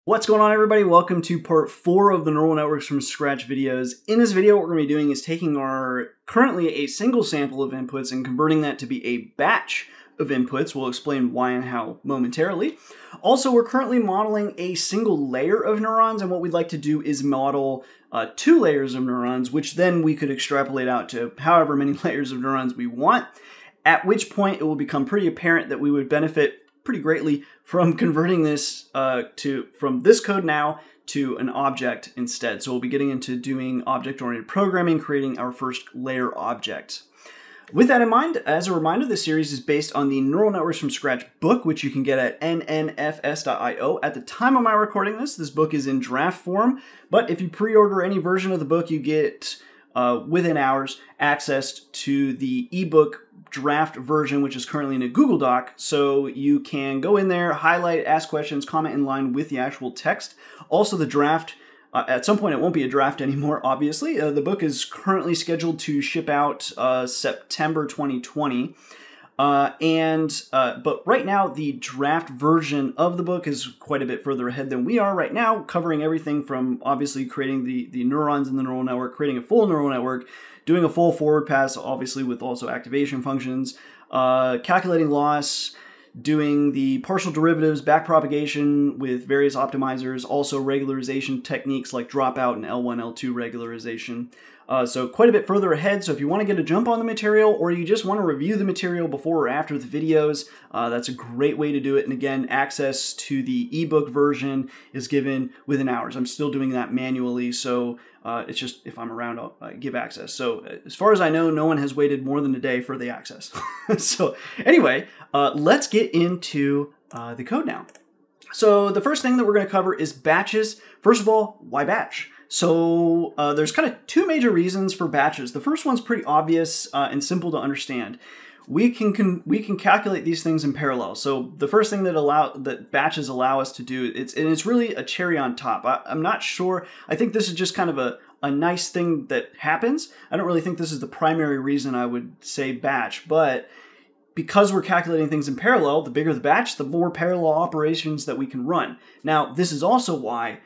What's going on, everybody? Welcome to part 4 of the Neural Networks from Scratch videos. In this video, what we're going to be doing is taking our currently a single sample of inputs and converting that to be a batch of inputs. We'll explain why and how momentarily. Also, we're currently modeling a single layer of neurons, and what we'd like to do is model 2 layers of neurons, which then we could extrapolate out to however many layers of neurons we want, at which point it will become pretty apparent that we would benefit pretty greatly from converting this from this code now to an object instead. So we'll be getting into doing object-oriented programming, creating our first layer object. With that in mind, as a reminder, this series is based on the Neural Networks from Scratch book, which you can get at nnfs.io. At the time of my recording this book is in draft form, but if you pre-order any version of the book, you get within hours access to the ebook draft version, which is currently in a Google Doc. So you can go in there, highlight, ask questions, comment in line with the actual text. Also, the draft, at some point it won't be a draft anymore, obviously. The book is currently scheduled to ship out September 2020. But right now, the draft version of the book is quite a bit further ahead than we are right now, covering everything from obviously creating the neurons in the neural network, creating a full neural network, doing a full forward pass, obviously with also activation functions, calculating loss, doing the partial derivatives, backpropagation with various optimizers, also regularization techniques like dropout and L1, L2 regularization. So quite a bit further ahead, so if you want to get a jump on the material or you just want to review the material before or after the videos, that's a great way to do it. And again, access to the ebook version is given within hours. I'm still doing that manually, so it's just if I'm around, I'll give access. So as far as I know, no one has waited more than a day for the access. So anyway, let's get into the code now. So the first thing that we're going to cover is batches. First of all, why batch? So there's kind of 2 major reasons for batches. The first one's pretty obvious and simple to understand. We can calculate these things in parallel. So the first thing that batches allow us to do, it's really a cherry on top. I'm not sure. I think this is just kind of a nice thing that happens. I don't really think this is the primary reason I would say batch, but because we're calculating things in parallel, the bigger the batch, the more parallel operations that we can run. Now, this is also why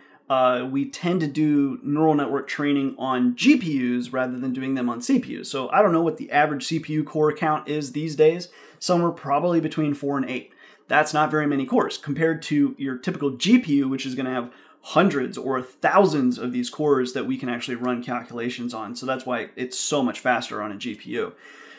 we tend to do neural network training on GPUs rather than doing them on CPUs. So I don't know what the average CPU core count is these days. Somewhere probably between 4 and 8. That's not very many cores compared to your typical GPU, which is going to have hundreds or thousands of these cores that we can actually run calculations on. So that's why it's so much faster on a GPU.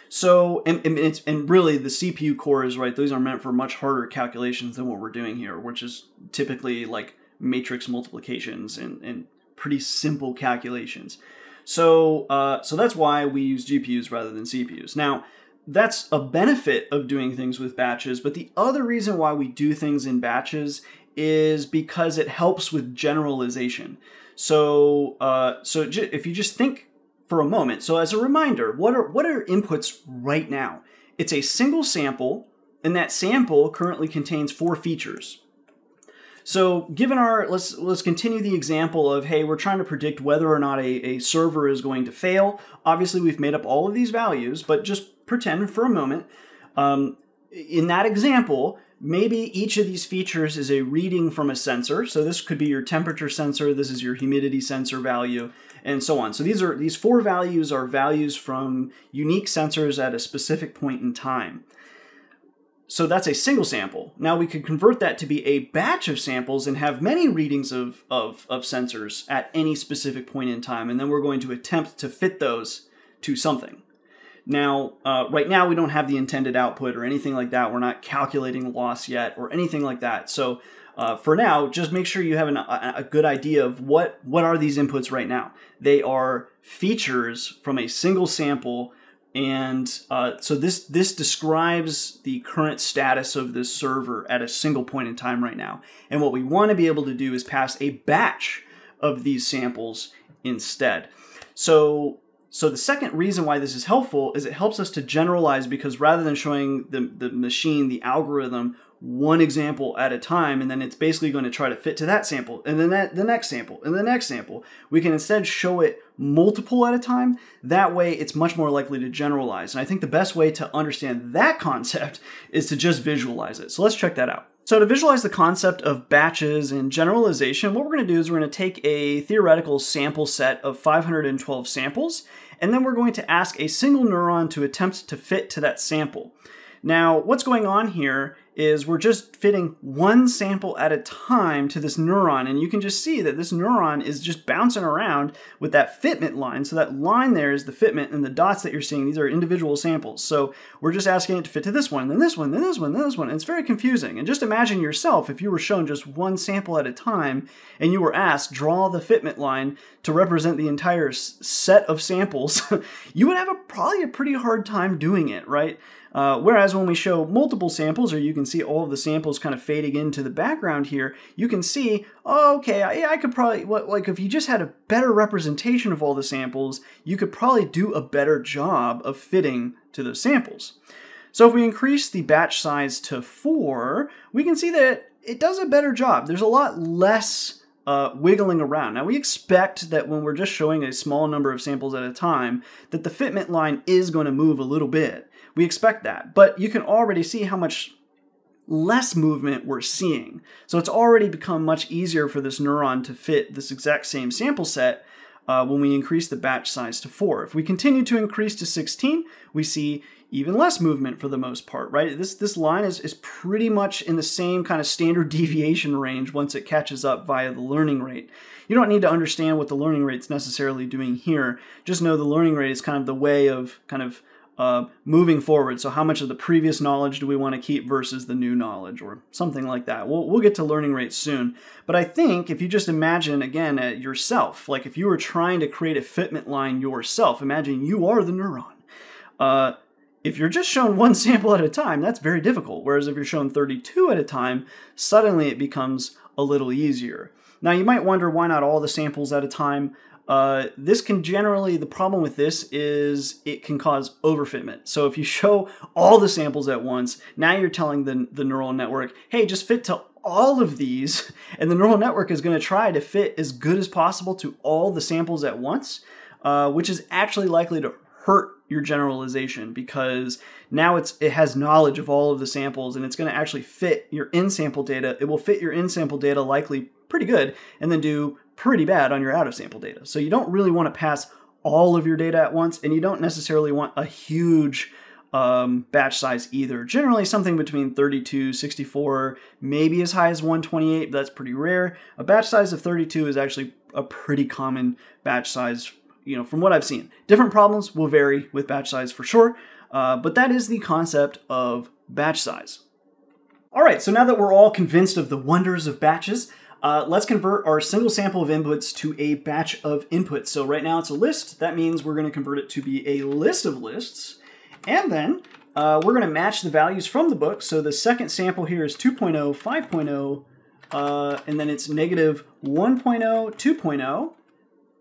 So, and really the CPU cores, right, those are meant for much harder calculations than what we're doing here, which is typically like matrix multiplications and pretty simple calculations. So that's why we use GPUs rather than CPUs. Now, that's a benefit of doing things with batches, but the other reason why we do things in batches is because it helps with generalization. So, if you just think for a moment, so as a reminder, what are inputs right now? It's a single sample, and that sample currently contains 4 features. So given let's continue the example of, hey, we're trying to predict whether or not a server is going to fail. Obviously, we've made up all of these values, but just pretend for a moment. In that example, maybe each of these features is a reading from a sensor. So this could be your temperature sensor, this is your humidity sensor value, and so on. So these 4 values are values from unique sensors at a specific point in time. So that's a single sample. Now we could convert that to be a batch of samples and have many readings of sensors at any specific point in time, and then we're going to attempt to fit those to something. Now, right now we don't have the intended output or anything like that. We're not calculating loss yet or anything like that. So for now, just make sure you have a good idea of what are these inputs right now. They are features from a single sample. And so this describes the current status of this server at a single point in time right now. And what we want to be able to do is pass a batch of these samples instead. So the second reason why this is helpful is it helps us to generalize, because rather than showing the machine, the algorithm, one example at a time, and then it's basically going to try to fit to that sample, and then the next sample, and the next sample. We can instead show it multiple at a time. That way, it's much more likely to generalize. And I think the best way to understand that concept is to just visualize it. So let's check that out. So to visualize the concept of batches and generalization, what we're going to do is we're going to take a theoretical sample set of 512 samples, and then we're going to ask a single neuron to attempt to fit to that sample. Now, what's going on here is we're just fitting one sample at a time to this neuron, and you can just see that this neuron is just bouncing around with that fitment line. So that line there is the fitment, and the dots that you're seeing, these are individual samples. So we're just asking it to fit to this one, then this one, then this one, then this one, and it's very confusing. And just imagine yourself if you were shown just one sample at a time, and you were asked, draw the fitment line to represent the entire set of samples, you would have probably a pretty hard time doing it, right? Whereas when we show multiple samples, or you can see all of the samples kind of fading into the background here, you can see, oh, okay, I could probably, like if you just had a better representation of all the samples, you could probably do a better job of fitting to those samples. So if we increase the batch size to 4, we can see that it does a better job. There's a lot less wiggling around. Now we expect that when we're just showing a small number of samples at a time, that the fitment line is going to move a little bit. We expect that, but you can already see how much less movement we're seeing. So it's already become much easier for this neuron to fit this exact same sample set when we increase the batch size to 4. If we continue to increase to 16, we see even less movement for the most part, right? This line is pretty much in the same kind of standard deviation range once it catches up via the learning rate. You don't need to understand what the learning rate's necessarily doing here. Just know the learning rate is kind of the way of kind of moving forward. So how much of the previous knowledge do we want to keep versus the new knowledge, or something like that. We'll get to learning rates soon. But I think if you just imagine, again, yourself, like if you were trying to create a fitment line yourself, imagine you are the neuron. If you're just shown one sample at a time, that's very difficult. Whereas if you're shown 32 at a time, suddenly it becomes a little easier. Now you might wonder why not all the samples at a time. This can generally, the problem with this is it can cause overfitment. So if you show all the samples at once, now you're telling the neural network, hey, just fit to all of these, and the neural network is going to try to fit as good as possible to all the samples at once, which is actually likely to hurt your generalization, because now it has knowledge of all of the samples, and it's going to actually fit your in-sample data. It will fit your in-sample data likely pretty good, and then do pretty bad on your out-of-sample data. So you don't really want to pass all of your data at once, and you don't necessarily want a huge batch size either. Generally something between 32, 64, maybe as high as 128, but that's pretty rare. A batch size of 32 is actually a pretty common batch size, you know, from what I've seen. Different problems will vary with batch size for sure, but that is the concept of batch size. All right, so now that we're all convinced of the wonders of batches, let's convert our single sample of inputs to a batch of inputs. So right now it's a list. That means we're going to convert it to be a list of lists. And then we're going to match the values from the book. So the second sample here is 2.0, 5.0, and then it's negative 1.0, 2.0.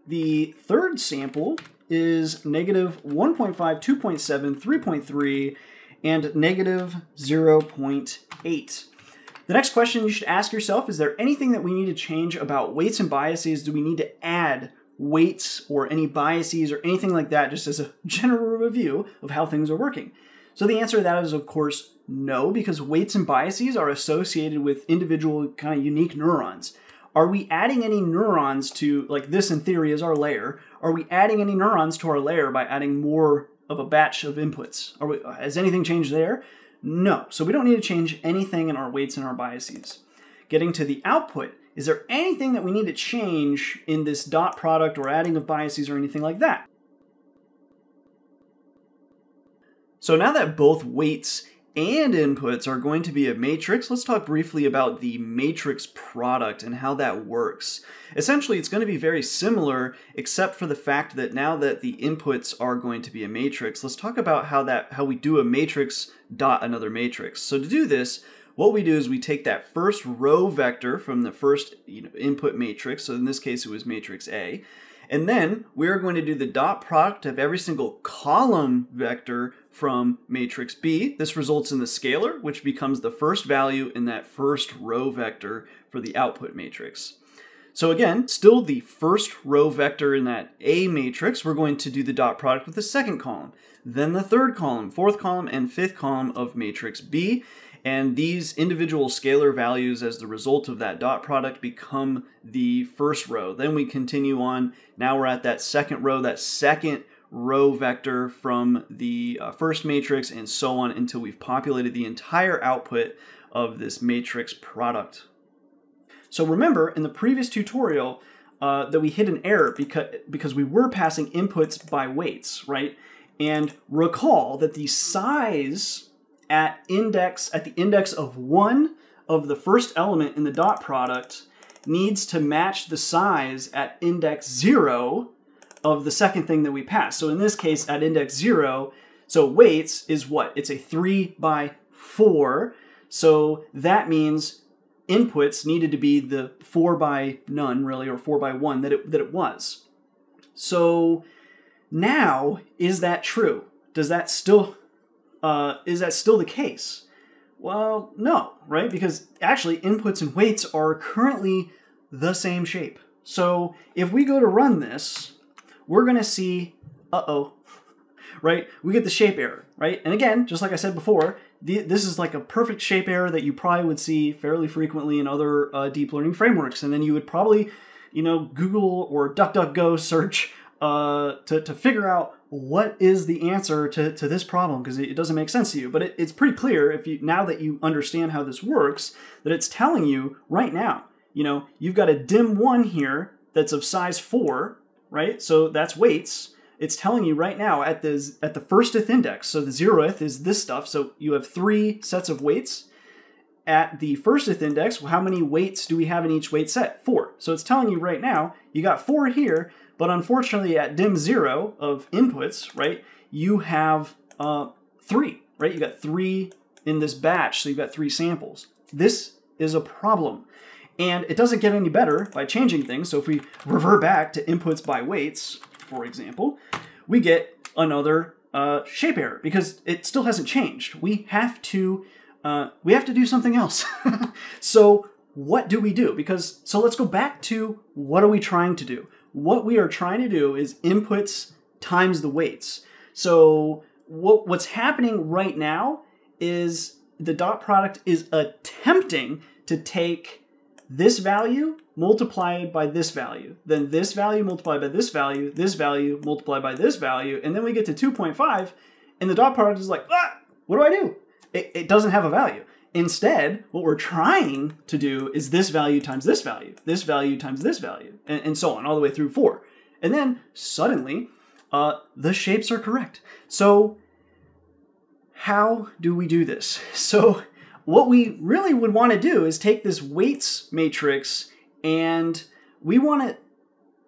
The third sample is negative 1.5, 2.7, 3.3, and negative 0.8. The next question you should ask yourself, is there anything that we need to change about weights and biases? Do we need to add weights or any biases or anything like that, just as a general review of how things are working? So the answer to that is, of course, no, because weights and biases are associated with individual kind of unique neurons. Are we adding any neurons to, like this in theory is our layer, are we adding any neurons to our layer by adding more of a batch of inputs? Has anything changed there? No. So we don't need to change anything in our weights and our biases. Getting to the output, is there anything that we need to change in this dot product or adding of biases or anything like that? So now that both weights and inputs are going to be a matrix, let's talk briefly about the matrix product and how that works. Essentially, it's going to be very similar, except for the fact that now that the inputs are going to be a matrix, let's talk about how we do a matrix dot another matrix. So to do this, what we do is we take that first row vector from the first input matrix, so in this case it was matrix A, and then we're going to do the dot product of every single column vector from matrix B. This results in the scalar, which becomes the first value in that first row vector for the output matrix. So again, still the first row vector in that A matrix, we're going to do the dot product with the second column, then the third column, fourth column, and fifth column of matrix B. And these individual scalar values as the result of that dot product become the first row. Then we continue on. Now we're at that second row, that second row vector from the first matrix, and so on until we've populated the entire output of this matrix product. So remember, in the previous tutorial, that we hit an error because we were passing inputs by weights, right? And recall that the size at the index of 1 of the first element in the dot product needs to match the size at index 0 of the second thing that we pass. So in this case, at index 0, so weights is what? It's a 3 by 4. So that means inputs needed to be the 4 by none, really, or 4 by 1 that it was. So now, is that true? Is that still the case? Well, no, right? Because actually inputs and weights are currently the same shape. So if we go to run this, we're going to see, right? We get the shape error, right? And again, just like I said before, this is like a perfect shape error that you probably would see fairly frequently in other deep learning frameworks. And then you would probably, Google or DuckDuckGo search to figure out what is the answer to this problem, because it doesn't make sense to you. But it's pretty clear now that you understand how this works, that it's telling you right now, you've got a dim 1 here that's of size 4, right? So that's weights. It's telling you right now at the firstth index, so the 0th is this stuff, so you have 3 sets of weights. At the firstth index, how many weights do we have in each weight set? 4. So it's telling you right now, you got 4 here, but unfortunately at dim 0 of inputs, right, you have 3, right? You got 3 in this batch, so you've got 3 samples. This is a problem. And it doesn't get any better by changing things. So if we revert back to inputs by weights, for example, we get another shape error because it still hasn't changed. We have to do something else. So what do we do? So let's go back to what are we trying to do? What we are trying to do is inputs times the weights. So what's happening right now is the dot product is attempting to take this value multiplied by this value, then this value multiplied by this value multiplied by this value, and then we get to 2.5, and the dot product is like, what do I do? It doesn't have a value. Instead, what we're trying to do is this value times this value times this value, and so on, all the way through 4. And then suddenly, the shapes are correct. So how do we do this? So what we really would want to do is take this weights matrix and we want to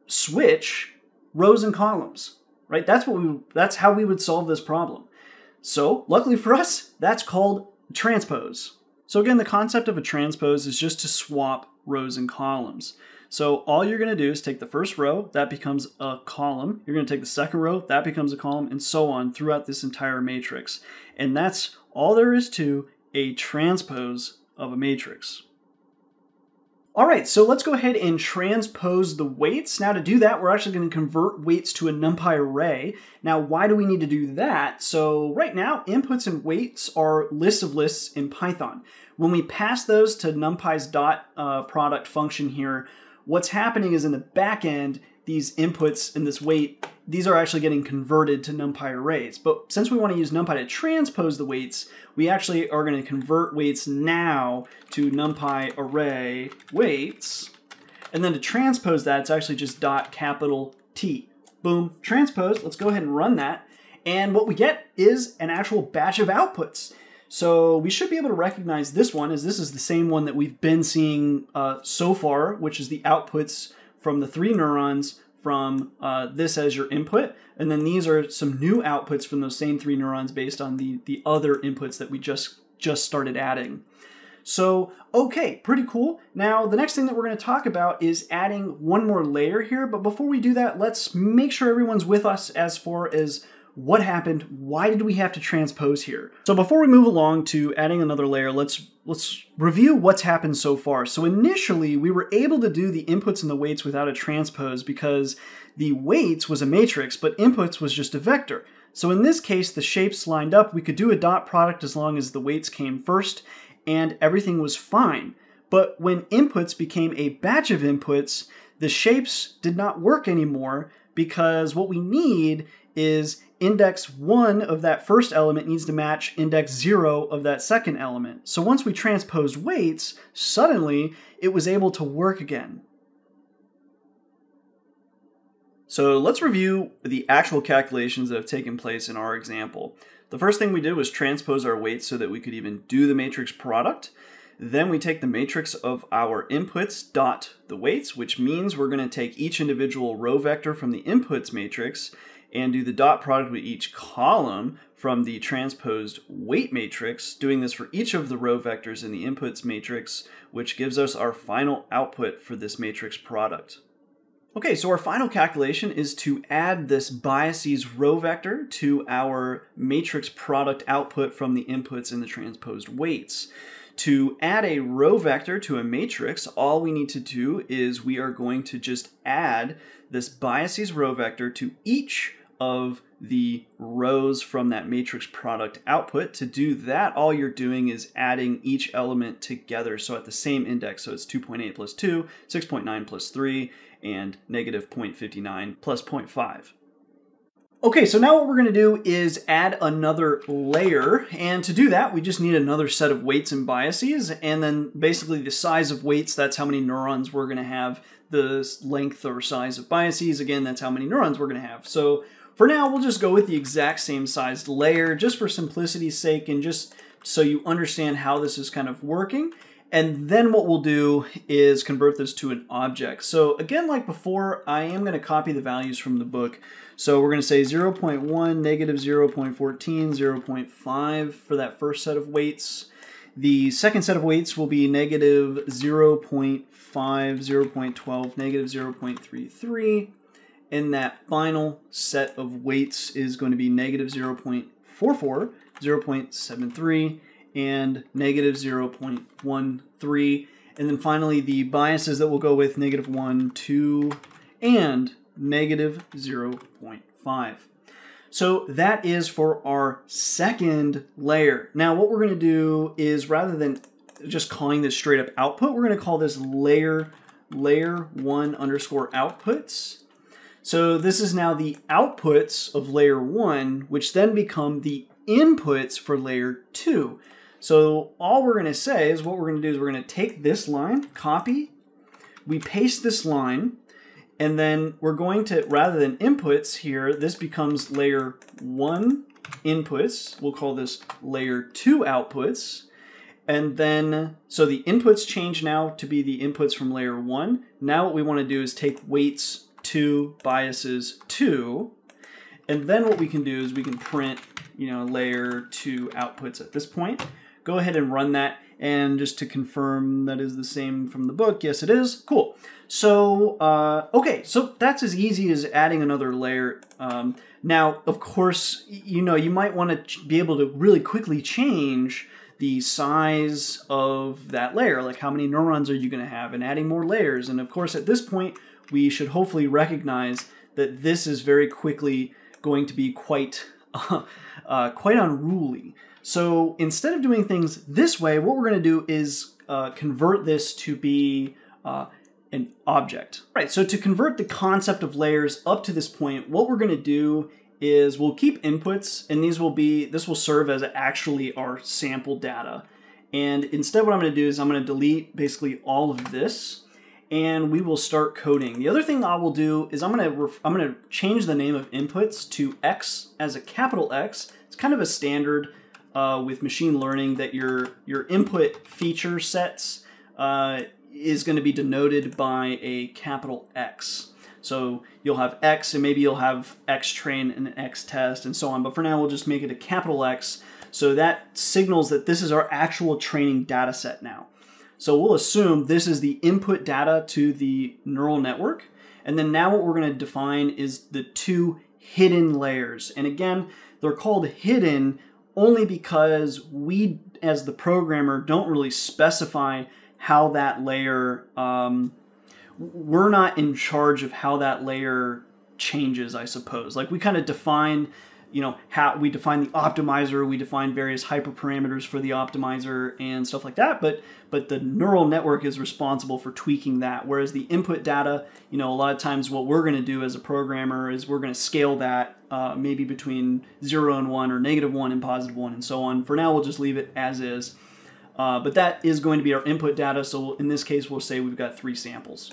switch rows and columns, right? That's how we would solve this problem. So luckily for us, that's called transpose. So again, the concept of a transpose is just to swap rows and columns. So all you're going to do is take the first row, that becomes a column. You're going to take the second row, that becomes a column, and so on throughout this entire matrix. And that's all there is to a transpose of a matrix. All right, so let's go ahead and transpose the weights. Now to do that, we're actually going to convert weights to a NumPy array. Now, why do we need to do that? So right now, inputs and weights are lists of lists in Python. When we pass those to NumPy's dot product function here, what's happening is in the back end, these inputs and this weight, these are actually getting converted to NumPy arrays. But since we want to use NumPy to transpose the weights, we actually are going to convert weights now to NumPy array weights. And then to transpose that, it's actually just .T. Boom, transpose. Let's go ahead and run that. And what we get is an actual batch of outputs. So we should be able to recognize this one as this is the same one that we've been seeing so far, which is the outputs from the 3 neurons from this as your input. And then these are some new outputs from those same 3 neurons based on the other inputs that we just started adding. So, okay, pretty cool. Now, the next thing that we're going to talk about is adding one more layer here. But before we do that, let's make sure everyone's with us as far as what happened, why did we have to transpose here? So before we move along to adding another layer, let's review what's happened so far. So initially, we were able to do the inputs and the weights without a transpose because the weights was a matrix, but inputs was just a vector. So in this case, the shapes lined up. We could do a dot product as long as the weights came first, and everything was fine. But when inputs became a batch of inputs, the shapes did not work anymore, because what we need is index 1 of that first element needs to match index 0 of that second element. So once we transposed weights, suddenly it was able to work again. So let's review the actual calculations that have taken place in our example. The first thing we did was transpose our weights so that we could even do the matrix product. Then we take the matrix of our inputs dot the weights, which means we're going to take each individual row vector from the inputs matrix and do the dot product with each column from the transposed weight matrix, doing this for each of the row vectors in the inputs matrix, which gives us our final output for this matrix product. Okay, so our final calculation is to add this biases row vector to our matrix product output from the inputs in the transposed weights. To add a row vector to a matrix, all we need to do is we are going to just add this biases row vector to each of the rows from that matrix product output. To do that, all you're doing is adding each element together, so at the same index. So it's 2.8 plus 2, 6.9 plus 3, and negative 0.59 plus 0.5. Okay, so now what we're going to do is add another layer, and to do that we just need another set of weights and biases, and then basically the size of weights, that's how many neurons we're going to have. The length or size of biases, again, that's how many neurons we're going to have. So for now we'll just go with the exact same sized layer just for simplicity's sake and just so you understand how this is kind of working. And then what we'll do is convert this to an object. So again, like before, I am going to copy the values from the book. So we're going to say 0.1, negative 0.14, 0.5 for that first set of weights. The second set of weights will be negative 0.5, 0.12, negative 0.33. And that final set of weights is going to be negative 0.44, 0.73, and negative 0.13. And then finally the biases that will go with negative 1, 2, and negative 0.5. So that is for our second layer. Now what we're going to do is, rather than just calling this straight up output, we're going to call this layer 1 underscore outputs. So this is now the outputs of layer 1, which then become the inputs for layer 2. So all we're going to say is, what we're going to do is we're going to take this line, copy, we paste this line, and then we're going to, rather than inputs here, this becomes layer 1 inputs. We'll call this layer 2 outputs. And then, so the inputs change now to be the inputs from layer 1. Now what we want to do is take weights 2, biases 2, and then what we can do is we can print, layer 2 outputs at this point. Go ahead and run that, and just to confirm that is the same from the book, yes it is. Cool. So, okay, so that's as easy as adding another layer. Now, of course, you might want to be able to really quickly change the size of that layer, like how many neurons are you going to have, and adding more layers. And of course, at this point, we should hopefully recognize that this is very quickly going to be quite unruly. So instead of doing things this way, what we're going to do is convert this to be an object. Right, so to convert the concept of layers up to this point, what we're going to do is we'll keep inputs, and this will serve as actually our sample data. And instead what I'm going to do is I'm going to delete basically all of this, and we will start coding. The other thing I will do is I'm going to change the name of inputs to X as a capital X. It's kind of a standard with machine learning that your input feature sets is going to be denoted by a capital X. So you'll have X, and maybe you'll have X train and X test and so on. But for now, we'll just make it a capital X. So that signals that this is our actual training data set now. So we'll assume this is the input data to the neural network. And then now what we're going to define is the 2 hidden layers. And again, they're called hidden only because we, as the programmer, don't really specify how that layer, we're not in charge of how that layer changes, I suppose. Like, we kind of define how we define the optimizer, we define various hyperparameters for the optimizer and stuff like that, but the neural network is responsible for tweaking that, whereas the input data, a lot of times what we're going to do as a programmer is we're going to scale that maybe between 0 and 1 or -1 and +1 and so on. For now, we'll just leave it as is. But that is going to be our input data, so in this case, we'll say we've got 3 samples.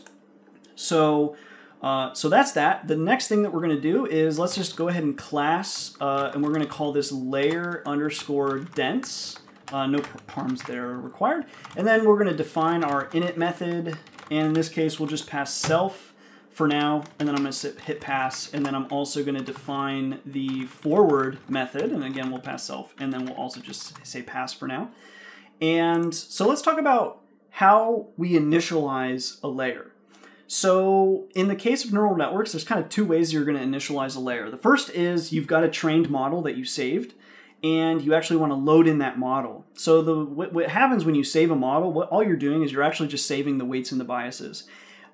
So that's that. The next thing that we're going to do is let's just go ahead and class, and we're going to call this layer_dense. No params there required. And then we're going to define our init method, and in this case, we'll just pass self for now, and then I'm going to hit pass, and then I'm also going to define the forward method, and again, we'll pass self, and then we'll also just say pass for now. And so let's talk about how we initialize a layer. So in the case of neural networks, there's kind of 2 ways you're going to initialize a layer. The first is you've got a trained model that you saved, and you actually want to load in that model. So what happens when you save a model, all you're doing is you're actually just saving the weights and the biases.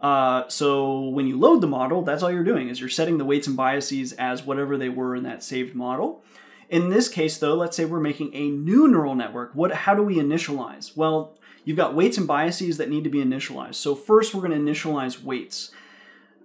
So when you load the model, that's all you're doing, is you're setting the weights and biases as whatever they were in that saved model. In this case, though, let's say we're making a new neural network. How do we initialize? Well, you've got weights and biases that need to be initialized. So first, we're going to initialize weights.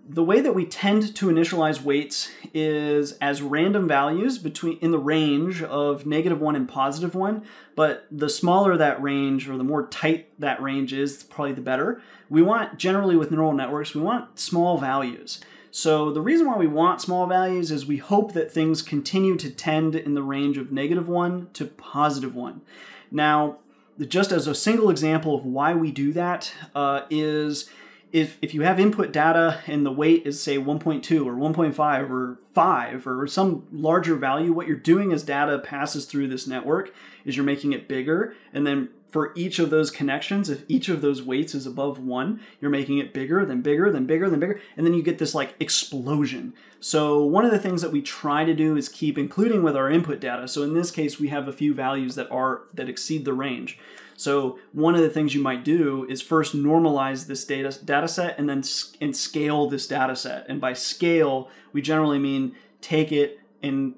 The way that we tend to initialize weights is as random values in the range of -1 and +1, but the smaller that range, or the more tight that range is, probably the better. We want, generally with neural networks, we want small values. So the reason why we want small values is we hope that things continue to tend in the range of -1 to +1. Now, just as a single example of why we do that is if you have input data and the weight is, say, 1.2 or 1.5 or 5 or some larger value, what you're doing as data passes through this network is you're making it bigger, and then for each of those connections, if each of those weights is above 1, you're making it bigger, then bigger, then bigger, then bigger, and then you get this like explosion. So one of the things that we try to do is keep including with our input data. So in this case, we have a few values that exceed the range. So one of the things you might do is first normalize this data set and then scale this data set. And by scale, we generally mean take it and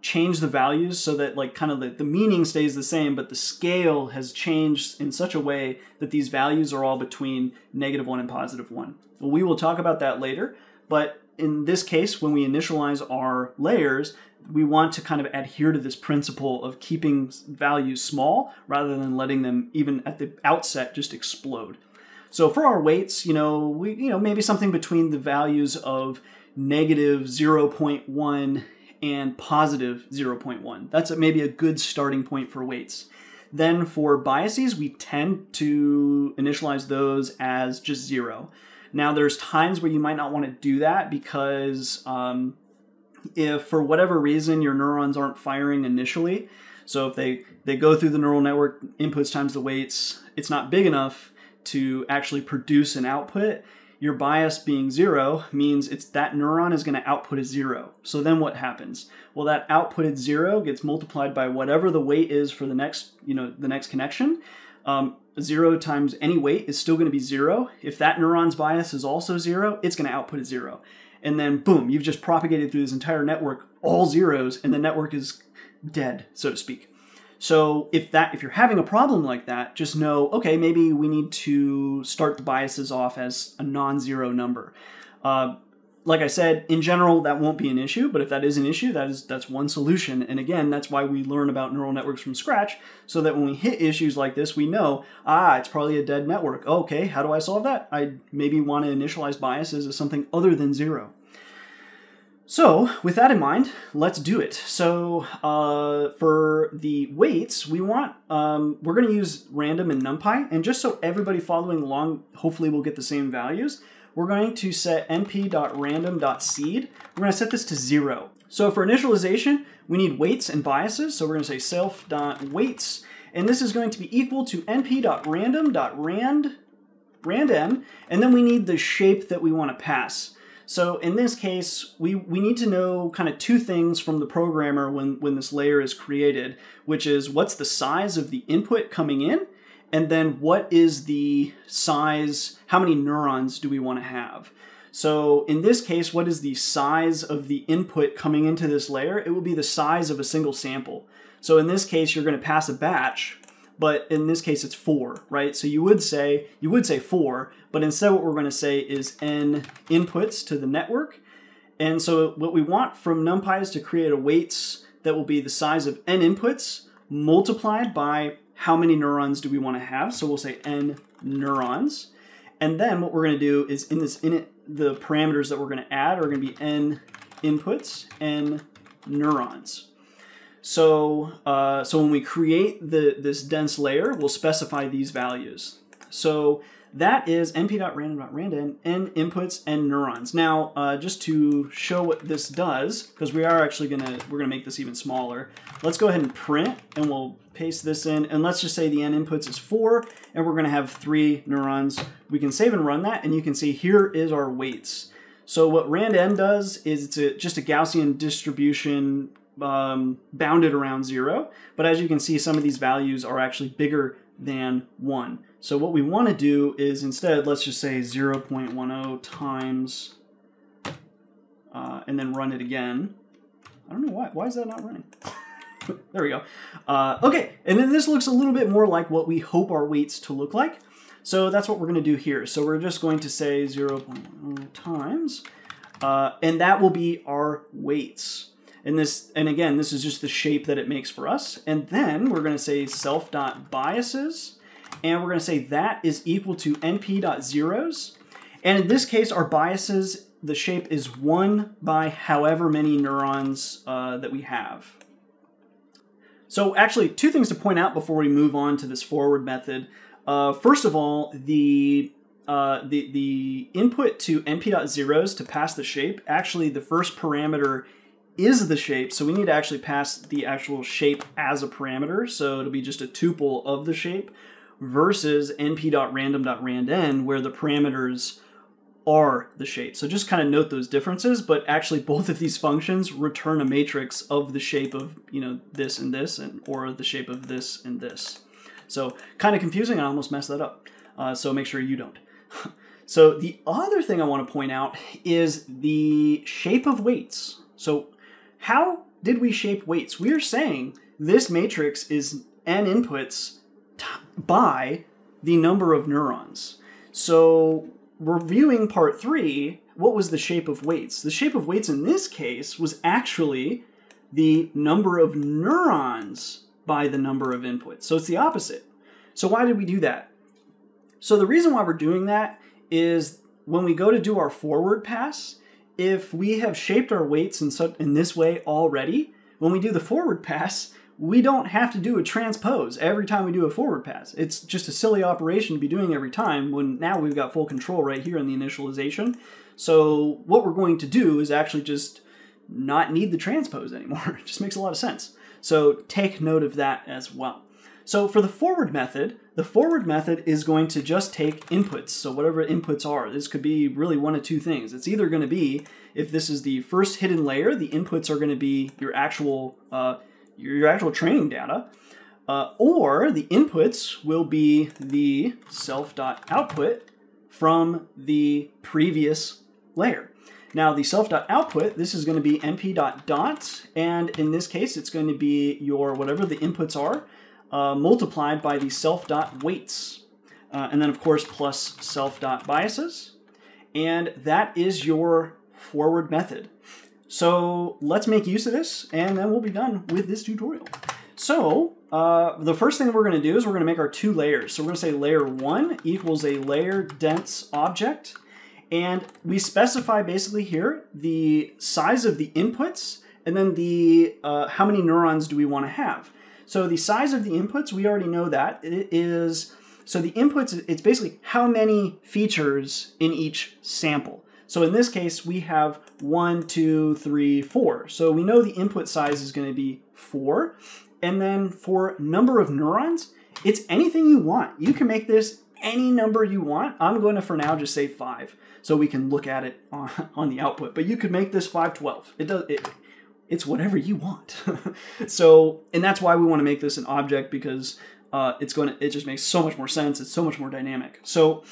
change the values so that like kind of the meaning stays the same, but the scale has changed in such a way that these values are all between -1 and +1. Well, we will talk about that later, but in this case, when we initialize our layers, we want to kind of adhere to this principle of keeping values small rather than letting them even at the outset just explode. So for our weights, maybe something between the values of -0.1 and +0.1. That's maybe a good starting point for weights. Then for biases, we tend to initialize those as just 0. Now there's times where you might not want to do that because if for whatever reason your neurons aren't firing initially, so if they go through the neural network, inputs times the weights, it's not big enough to actually produce an output, your bias being 0 means that neuron is going to output a 0. So then what happens? Well, that outputted 0 gets multiplied by whatever the weight is for the next connection. 0 times any weight is still going to be 0. If that neuron's bias is also 0, it's going to output a 0. And then boom, you've just propagated through this entire network all zeros, and the network is dead, so to speak. So if you're having a problem like that, just know, okay, maybe we need to start the biases off as a non-zero number. Like I said, in general, that won't be an issue, but if that is an issue, that's one solution. And again, that's why we learn about neural networks from scratch, so that when we hit issues like this, we know, it's probably a dead network. Okay, how do I solve that? I maybe want to initialize biases as something other than 0. So with that in mind, let's do it. So for the weights, we're going to use random and NumPy, and just so everybody following along hopefully will get the same values, we're going to set np.random.seed. We're going to set this to 0. So for initialization, we need weights and biases. So we're going to say self.weights, and this is going to be equal to np.random.randn, and then we need the shape that we want to pass. So in this case, we need to know kind of 2 things from the programmer when this layer is created, which is what's the size of the input coming in, and then what is the size, how many neurons do we want to have? So in this case, what is the size of the input coming into this layer? It will be the size of a single sample. So in this case, you're going to pass a batch, but in this case, it's 4, right? So you would say 4, but instead what we're going to say is n inputs to the network. And so what we want from NumPy is to create a weights that will be the size of n inputs multiplied by how many neurons do we want to have. So we'll say n neurons. And then what we're going to do is the parameters that we're going to add are going to be n inputs, n neurons. So when we create this dense layer, we'll specify these values. So that is np.random.random, n inputs, n neurons. Now, just to show what this does, because we're gonna make this even smaller. Let's go ahead and print, and we'll paste this in, and let's just say the n inputs is 4, and we're gonna have 3 neurons. We can save and run that, and you can see here is our weights. So what rand_n does is it's just a Gaussian distribution bounded around 0, but as you can see, some of these values are actually bigger than 1. So what we want to do is instead, let's just say 0.10 times, and then run it again. I don't know why is that not running? There we go. Okay, and then this looks a little bit more like what we hope our weights to look like. So that's what we're going to do here. So we're just going to say 0.10 times, and that will be our weights. And again, this is just the shape that it makes for us. And then we're going to say self.biases, and we're going to say that is equal to np.zeros. And in this case, our biases, the shape is 1 by however many neurons that we have. So actually, 2 things to point out before we move on to this forward method. First of all, the input to np.zeros to pass the shape, actually the first parameter is the shape, so we need to actually pass the actual shape as a parameter, so it'll be just a tuple of the shape, versus np.random.randn, where the parameters are the shape. So just kind of note those differences, but actually both of these functions return a matrix of the shape of, this and this, or the shape of this and this. So kind of confusing, I almost messed that up, so make sure you don't. So the other thing I want to point out is the shape of weights. So how did we shape weights? We are saying this matrix is n inputs by the number of neurons. So reviewing part 3, what was the shape of weights? The shape of weights in this case was actually the number of neurons by the number of inputs. So it's the opposite. So why did we do that? So the reason why we're doing that is when we go to do our forward pass, if we have shaped our weights in this way already, when we do the forward pass, we don't have to do a transpose every time we do a forward pass. It's just a silly operation to be doing every time when now we've got full control right here in the initialization. So what we're going to do is actually just not need the transpose anymore. It just makes a lot of sense. So take note of that as well. So for the forward method is going to just take inputs. So whatever inputs are, this could be really one of 2 things. It's either going to be, if this is the first hidden layer, the inputs are going to be your actual training data, or the inputs will be the self.output from the previous layer. Now the self.output, this is going to be np.dot, and in this case it's going to be your whatever the inputs are, multiplied by the self.weights, and then of course plus self.biases, and that is your forward method. So let's make use of this, and then we'll be done with this tutorial. So the first thing we're going to do is we're going to make our 2 layers. So we're going to say layer 1 equals a layer dense object, and we specify basically here the size of the inputs, and then the how many neurons do we want to have. So the size of the inputs, we already know that. It is, so the inputs, it's basically how many features in each sample. So in this case, we have 1, 2, 3, 4. So we know the input size is going to be 4. And then for number of neurons, it's anything you want. You can make this any number you want. I'm going to, for now, just say 5. So we can look at it on the output. But you could make this 512. It's whatever you want. So, and that's why we want to make this an object, because it just makes so much more sense. It's so much more dynamic. So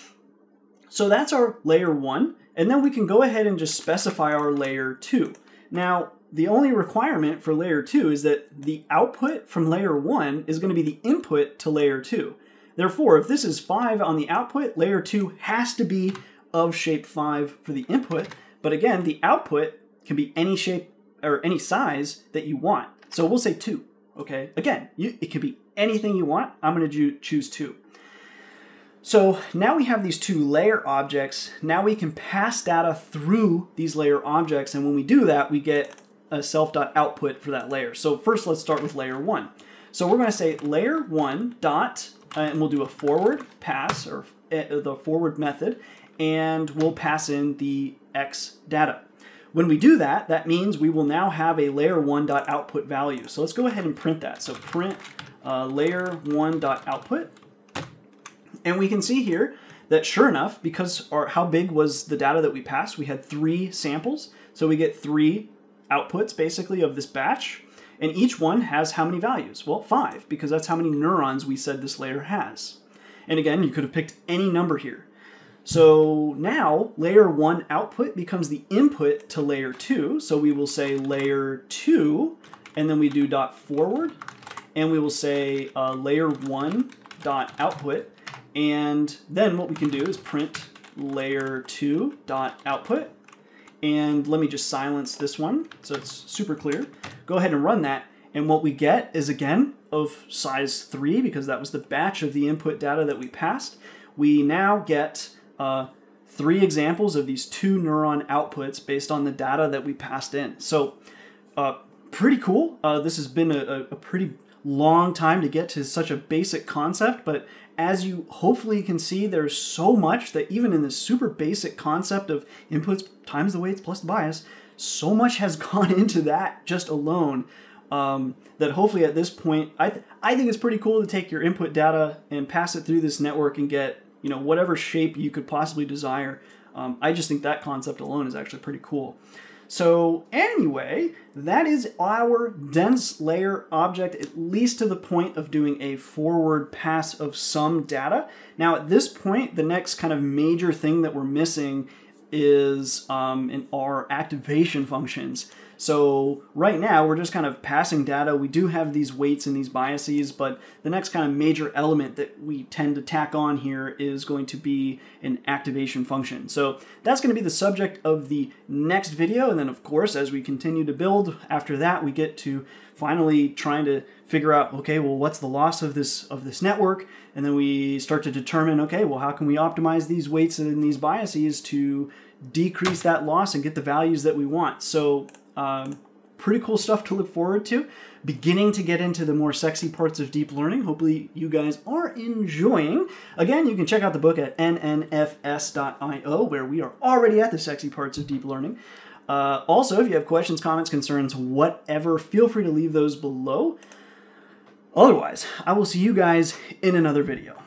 So that's our layer 1, and then we can go ahead and just specify our layer 2. Now, the only requirement for layer 2 is that the output from layer 1 is going to be the input to layer 2. Therefore, if this is 5 on the output, layer 2 has to be of shape 5 for the input. But again, the output can be any shape or any size that you want. So we'll say 2, okay? Again, it can be anything you want. I'm going to choose 2. So now we have these 2 layer objects. Now we can pass data through these layer objects, and when we do that, we get a self.output for that layer. So first, let's start with layer 1. So we're going to say layer 1 dot, and we'll do a forward pass, or the forward method, and we'll pass in the X data. When we do that, that means we will now have a layer 1 dot output value. So let's go ahead and print that. So print layer 1 dot output. And we can see here that sure enough, because how big was the data that we passed, we had 3 samples. So we get 3 outputs basically of this batch. And each one has how many values? Well, 5, because that's how many neurons we said this layer has. And again, you could have picked any number here. So now layer 1 output becomes the input to layer 2. So we will say layer 2, and then we do dot forward, and we will say layer 1 dot output. And then what we can do is print layer 2 dot output. And let me just silence this one so it's super clear. Go ahead and run that. And what we get is, again, of size 3, because that was the batch of the input data that we passed. We now get 3 examples of these 2 neuron outputs based on the data that we passed in. So pretty cool. This has been a pretty long time to get to such a basic concept, but as you hopefully can see, there's so much that even in this super basic concept of inputs times the weights plus the bias, so much has gone into that just alone that hopefully at this point, I think it's pretty cool to take your input data and pass it through this network and get, you know, whatever shape you could possibly desire. I just think that concept alone is actually pretty cool. So anyway, that is our dense layer object, at least to the point of doing a forward pass of some data. Now at this point, the next kind of major thing that we're missing is in our activation functions. So right now we're just kind of passing data. We do have these weights and these biases, but the next kind of major element that we tend to tack on here is going to be an activation function. So that's going to be the subject of the next video. And then of course, as we continue to build after that, we get to finally trying to figure out, okay, well, what's the loss of this network? And then we start to determine, okay, well, how can we optimize these weights and these biases to decrease that loss and get the values that we want? So pretty cool stuff to look forward to. Beginning to get into the more sexy parts of deep learning. Hopefully you guys are enjoying. Again, you can check out the book at nnfs.io, where we are already at the sexy parts of deep learning. Also, if you have questions, comments, concerns, whatever, feel free to leave those below. Otherwise, I will see you guys in another video.